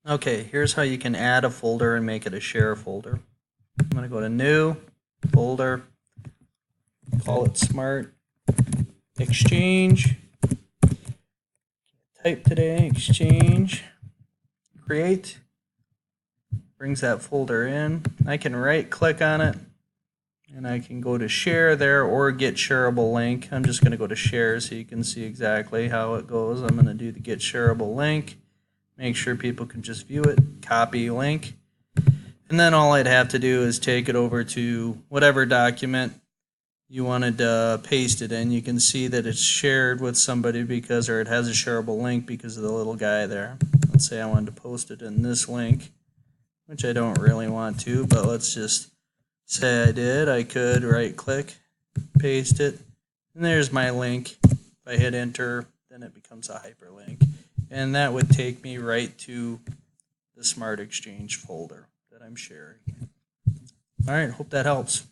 Okay, here's how you can add a folder and make it a share folder. I'm going to go to New, Folder, call it Smart Exchange, type today, Exchange, create, brings that folder in. I can right click on it and I can go to share there or get shareable link. I'm just going to go to share so you can see exactly how it goes. I'm going to do the get shareable link, make sure people can just view it, copy link, and then all I'd have to do is take it over to whatever document you wanted to paste it in. You can see that it's shared with somebody because, or it has a shareable link because of the little guy there. Let's say I wanted to post it in this link, which I don't really want to, but let's just say I did. I could right click, paste it, and there's my link. If I hit enter, then it becomes a hyperlink. And that would take me right to the Smart Exchange folder that I'm sharing. All right, hope that helps.